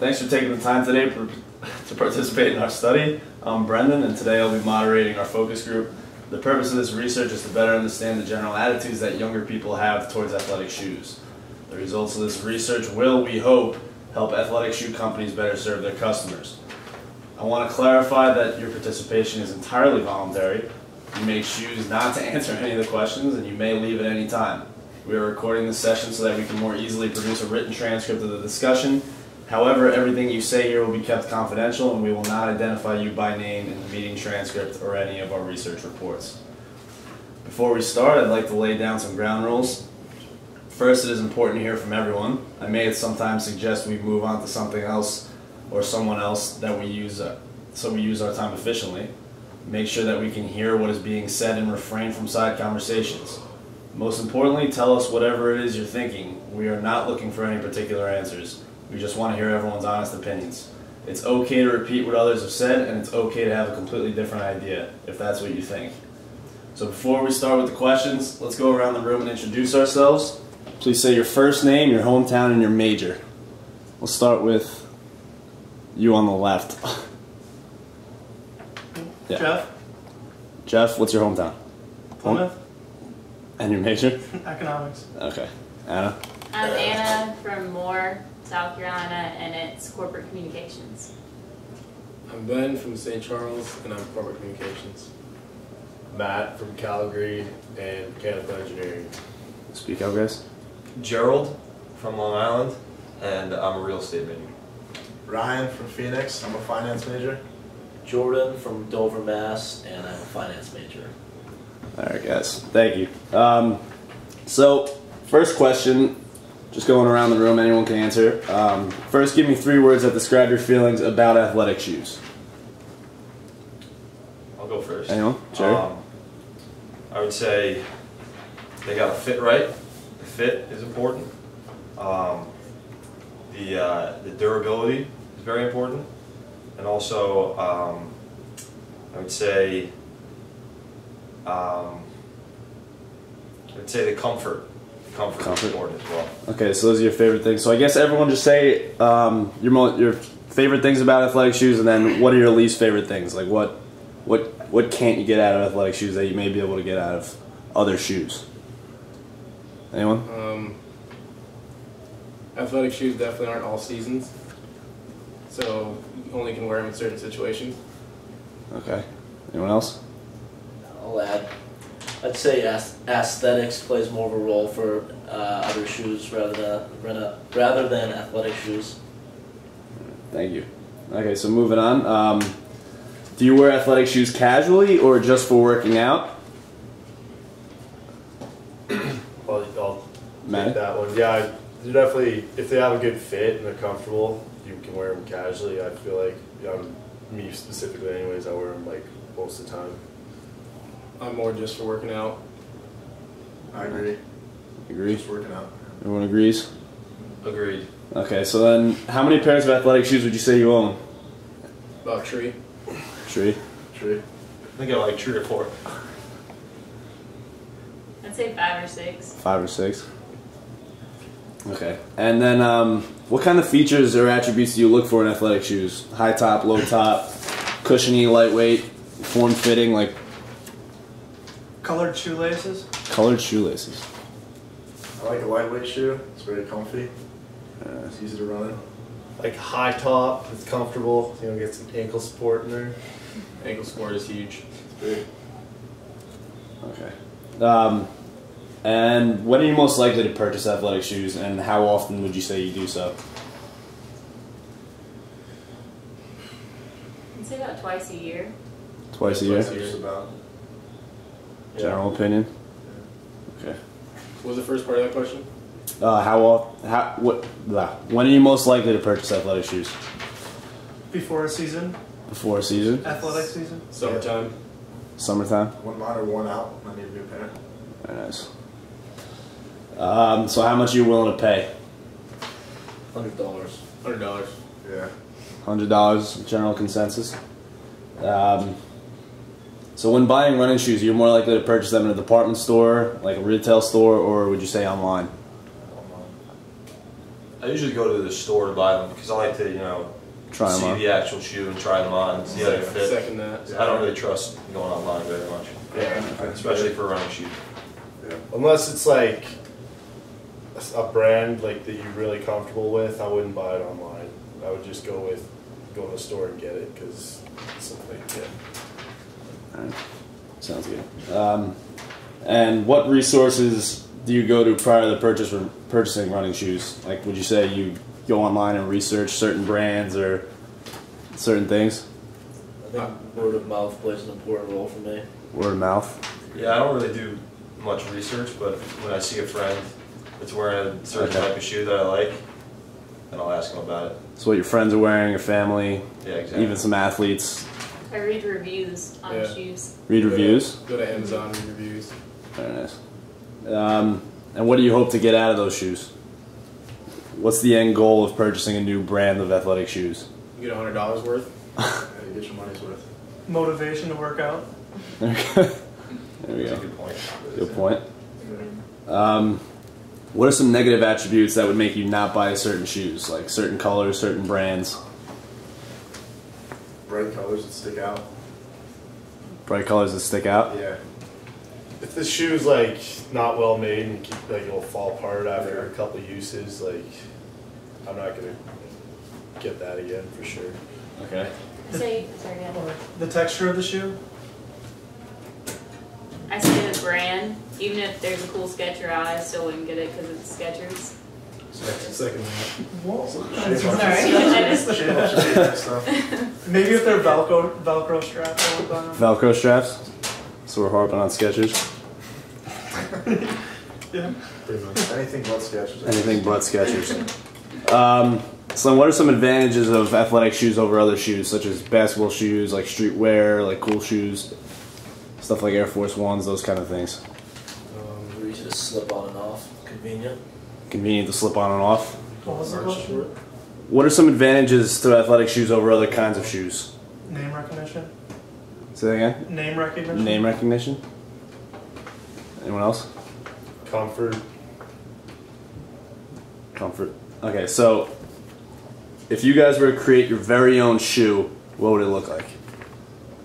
Thanks for taking the time today to participate in our study. I'm Brendan, and today I'll be moderating our focus group. The purpose of this research is to better understand the general attitudes that younger people have towards athletic shoes. The results of this research will, we hope, help athletic shoe companies better serve their customers. I want to clarify that your participation is entirely voluntary. You may choose not to answer any of the questions, and you may leave at any time. We are recording this session so that we can more easily produce a written transcript of the discussion. However, everything you say here will be kept confidential, and we will not identify you by name in the meeting transcript or any of our research reports. Before we start, I'd like to lay down some ground rules. First, it is important to hear from everyone. I may sometimes suggest we move on to something else or someone else that we use so we use our time efficiently. Make sure that we can hear what is being said and refrain from side conversations. Most importantly, tell us whatever it is you're thinking. We are not looking for any particular answers. We just want to hear everyone's honest opinions. It's okay to repeat what others have said, and it's okay to have a completely different idea, if that's what you think. So before we start with the questions, let's go around the room and introduce ourselves. Please say your first name, your hometown, and your major. We'll start with you on the left. Yeah. Jeff. Jeff, what's your hometown? Plymouth. And your major? Economics. Okay. Anna? I'm Anna from Moore, South Carolina, and it's corporate communications. I'm Ben from St. Charles, and I'm corporate communications. Matt from Calgary, and mechanical engineering. Speak up, guys. Gerald from Long Island, and I'm a real estate major. Ryan from Phoenix, I'm a finance major. Jordan from Dover, Mass, and I'm a finance major. Alright guys, thank you. So, first question, just going around the room, anyone can answer. First, give me 3 words that describe your feelings about athletic shoes. I'll go first. Anyone? Jerry? I would say they got to fit right. The fit is important. The durability is very important. And also, I would say the comfort. Comfort is important as well. Okay, so those are your favorite things. So I guess everyone just say your favorite things about athletic shoes, and then what are your least favorite things? Like what can't you get out of athletic shoes that you may be able to get out of other shoes? Anyone? Athletic shoes definitely aren't all seasons, so you only can wear them in certain situations. Okay. Anyone else? I'll add, I'd say aesthetics plays more of a role for other shoes rather than athletic shoes. Thank you. Okay, so moving on. Do you wear athletic shoes casually or just for working out? Well, I'll Matt? take that one. Yeah, they're definitely, if they have a good fit and they're comfortable, you can wear them casually. I feel like, me specifically anyways, I wear them like most of the time. I'm more just for working out. I agree. Agree? Just working out. Everyone agrees? Agreed. Okay, so then how many pairs of athletic shoes would you say you own? About tree. Tree? True. I think I like 3 or 4. I'd say 5 or 6. 5 or 6? Okay. And then what kind of features or attributes do you look for in athletic shoes? High top, low top, cushiony, lightweight, form-fitting, like Colored shoelaces. colored shoelaces. I like a lightweight shoe. It's very comfy. It's easy to run in. Like high top, it's comfortable. Get some ankle support in there. Ankle support is huge. It's big. Okay. And when are you most likely to purchase athletic shoes, and how often would you say you do so? I'd say about twice a year. Twice a year? Just about. General opinion? Okay. What was the first part of that question? When are you most likely to purchase athletic shoes? Before a season. Before a season? Athletic season. Summertime. Summertime? When mine are worn out, I need a new pair. Very nice. So how much are you willing to pay? $100. $100. Yeah. $100, general consensus. So when buying running shoes, you're more likely to purchase them in a department store, like a retail store, or would you say online? I I usually go to the store to buy them because I like to, Try 'em see on. the actual shoe and try them on and see how they fit. Second that. I don't really trust going online very much, especially for running shoes. Unless it's like a brand like that you're really comfortable with, I wouldn't buy it online. I would just go to the store and get it because it's something. Yeah. Alright. Sounds good. And what resources do you go to prior to purchasing running shoes? Like, would you say you go online and research certain brands or certain things? I think word of mouth plays an important role for me. Word of mouth. Yeah, I don't really do much research, but when I see a friend that's wearing a certain Okay. type of shoe that I like, then I'll ask them about it. So what your friends are wearing, your family, Yeah, exactly. even some athletes. I read reviews on Yeah. shoes. Read reviews. Go to Amazon and reviews. Very nice. And what do you hope to get out of those shoes? What's the end goal of purchasing a new brand of athletic shoes? You get $100 worth. Yeah, you get your money's worth. Motivation to work out. There we That's a go. good point. Good point. What are some negative attributes that would make you not buy certain shoes, like certain colors, certain brands? Bright colors that stick out. Bright colors that stick out? Yeah. If the shoe's like not well made and keep, like it'll fall apart after a couple uses, like I'm not gonna get that again for sure. Okay. Sorry, yeah. Or the texture of the shoe. I say the brand, even if there's a cool Skechers, I still wouldn't get it because it's Skechers. Second that. Whoa. Stuff. Maybe if they're Velcro straps, I would buy them. Velcro straps. So we're harping on Skechers. Yeah. Pretty much. Anything but Skechers. Anything but Skechers. So what are some advantages of athletic shoes over other shoes, such as basketball shoes, like streetwear, like cool shoes, stuff like Air Force Ones, those kind of things? Where you just slip on and off. Convenient. Convenient to slip on and off. What was the question? What are some advantages to athletic shoes over other kinds of shoes? Name recognition. Say that again? Name recognition. Name recognition? Anyone else? Comfort. Comfort. Okay, so if you guys were to create your very own shoe, what would it look like?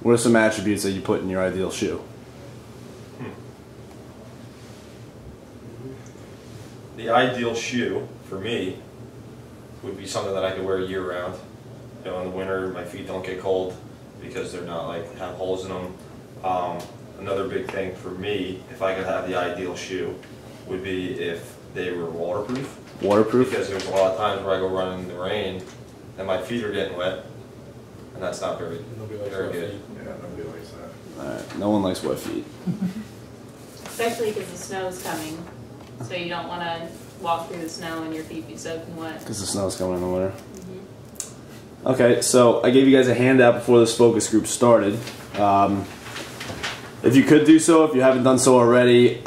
What are some attributes that you put in your ideal shoe? The ideal shoe for me would be something that I could wear year round. In the winter, my feet don't get cold because they're not like have holes in them. Another big thing for me, if I could have the ideal shoe, would be if they were waterproof. Waterproof? Because there's a lot of times where I go running in the rain and my feet are getting wet, and that's not very Nobody likes very rough good. feet. Yeah, nobody likes that. Alright, no one likes wet feet. Especially because the snow's coming. So you don't want to walk through the snow and your feet be soaking wet. Because the snow's coming in the winter. Okay, so I gave you guys a handout before this focus group started. If you could do so, if you haven't done so already,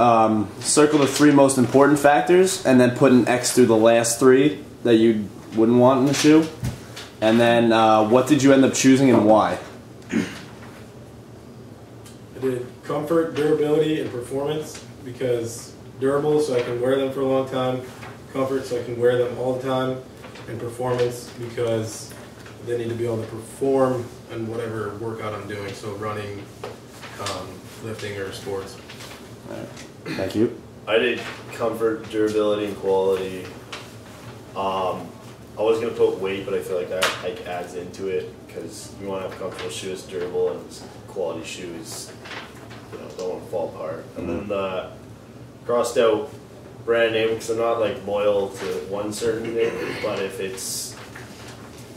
circle the 3 most important factors and then put an X through the last 3 that you wouldn't want in the shoe. And then what did you end up choosing and why? I did comfort, durability, and performance because durable so I can wear them for a long time, comfort so I can wear them all the time, and performance because they need to be able to perform in whatever workout I'm doing, so running, lifting, or sports. Alright, thank you. I did comfort, durability, and quality. I was gonna put weight, but I feel like that like adds into it because you want to have comfortable shoes, durable, and quality shoes. Don't want to fall apart. And then the crossed out brand name because I'm not like loyal to one certain name, but if it's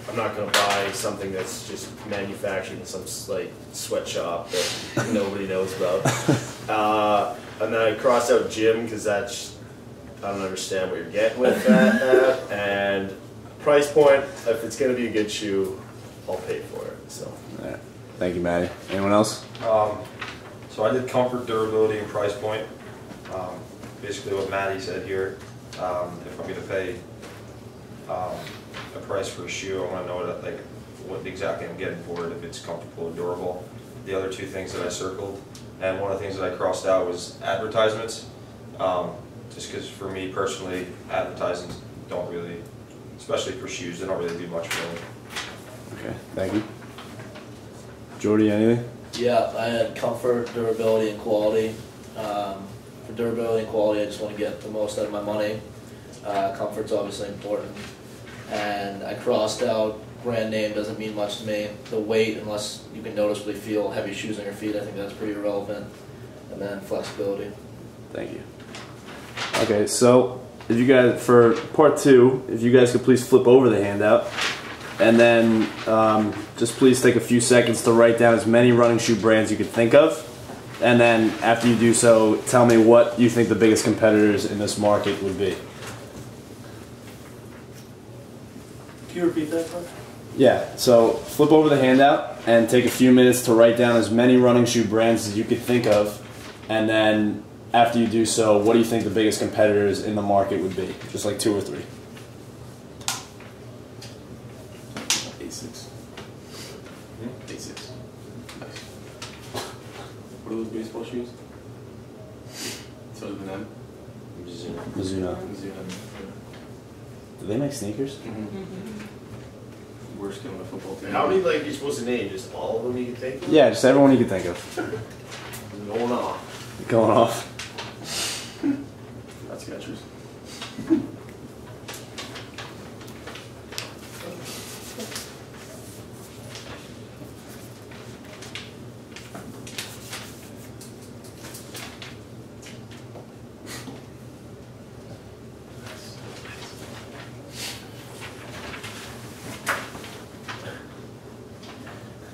I'm not gonna buy something that's just manufactured in some like sweatshop that nobody knows about. And then I crossed out gym because that's I don't understand what you're getting with that. And price point, if it's gonna be a good shoe, I'll pay for it. So. Alright, thank you, Maddie. Anyone else? So I did comfort, durability, and price point. Basically what Maddie said here. If I'm going to pay a price for a shoe, I want to know what exactly I'm getting for it, if it's comfortable and durable. The other 2 things that I circled, and one of the things that I crossed out was advertisements. Just because for me personally, advertisements don't really especially for shoes. They don't really do much for me. Okay, thank you. Jordy, anything? Yeah, I had comfort, durability, and quality. For durability and quality, I just want to get the most out of my money. Comfort's obviously important. And I crossed out brand name, doesn't mean much to me. The weight, unless you can noticeably feel heavy shoes on your feet, I think that's pretty irrelevant. And then flexibility. Thank you. Okay, so if you guys, for part 2, if you guys could please flip over the handout, and then just please take a few seconds to write down as many running shoe brands you could think of, and then after you do so, tell me what you think the biggest competitors in this market would be. Can you repeat that, please? Yeah, so flip over the handout and take a few minutes to write down as many running shoe brands as you could think of, and then after you do so, what do you think the biggest competitors in the market would be? Just like 2 or 3. A6. A6. Nice. What are those baseball shoes? So than them? Mizuno. Mizuno. Do they make sneakers? Worst game on a football team. How many like you're supposed to name? Just all of them you can think of? Yeah, just everyone you can think of. Going off. Going off. That's Skechers.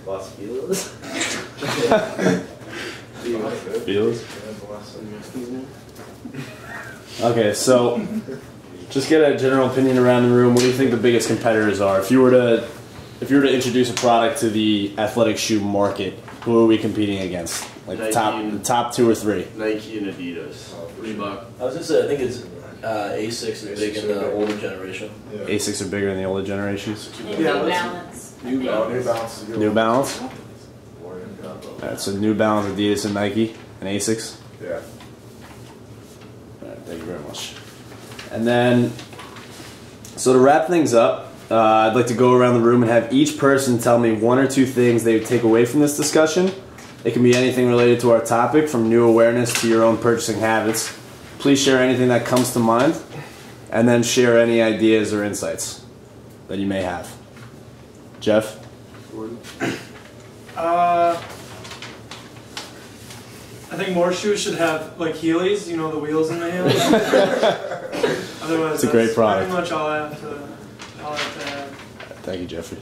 Los Feliz. Feels? Okay, so just get a general opinion around the room. What do you think the biggest competitors are? If you were to introduce a product to the athletic shoe market, who are we competing against? Like the top 2 or 3? Nike and Adidas. Reebok. I was gonna say, I think it's A6 is big in the older generation. Asics are bigger than the older generations. And New Balance. New I think. Balance. New Balance is a good New one. Balance? Alright, so New Balance, Adidas, and Nike, and Asics. Yeah. Alright, thank you very much. And then, so to wrap things up, I'd like to go around the room and have each person tell me 1 or 2 things they would take away from this discussion. It can be anything related to our topic, from new awareness to your own purchasing habits. Please share anything that comes to mind, and then share any ideas or insights that you may have. Jeff? I think more shoes should have like Heelys, you know, the wheels in the heels. Otherwise, It's a great that's product. pretty much all I have to add. Thank you, Jeffrey.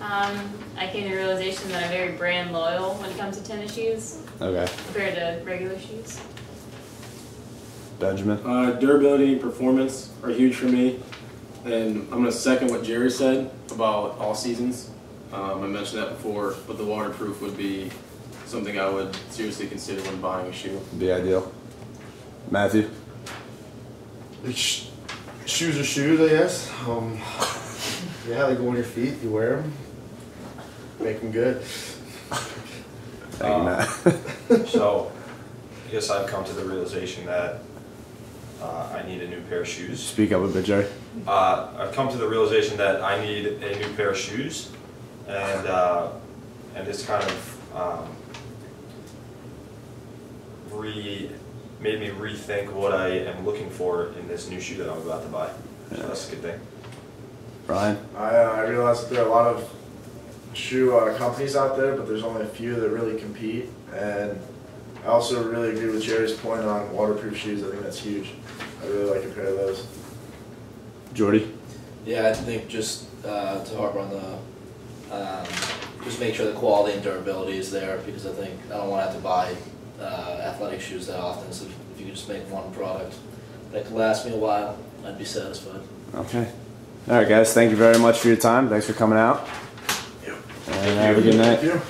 I came to the realization that I'm very brand loyal when it comes to tennis shoes Okay. compared to regular shoes. Benjamin? Durability and performance are huge for me, and I'm going to second what Jerry said about all seasons. I mentioned that before, but the waterproof would be something I would seriously consider when buying a shoe. Be ideal. Matthew? Shoes are shoes, I guess. Yeah, they go on your feet. You wear them. Make them good. Thank you, Matt. So, I guess I've come to the realization that I need a new pair of shoes. Speak up a bit, Jerry. I've come to the realization that I need a new pair of shoes, and it's kind of made me rethink what I am looking for in this new shoe that I'm about to buy. So that's a good thing. Ryan? I realize that there are a lot of shoe companies out there, but there's only a few that really compete. And I also really agree with Jerry's point on waterproof shoes. I think that's huge. I really like a pair of those. Jordy? Yeah, I think just to harp on the, just make sure the quality and durability is there, because I think I don't want to have to buy athletic shoes that often. So if you could just make one product that could last me a while, I'd be satisfied. Okay. All right, guys. Thank you very much for your time. Thanks for coming out. And have a good night. Thank you.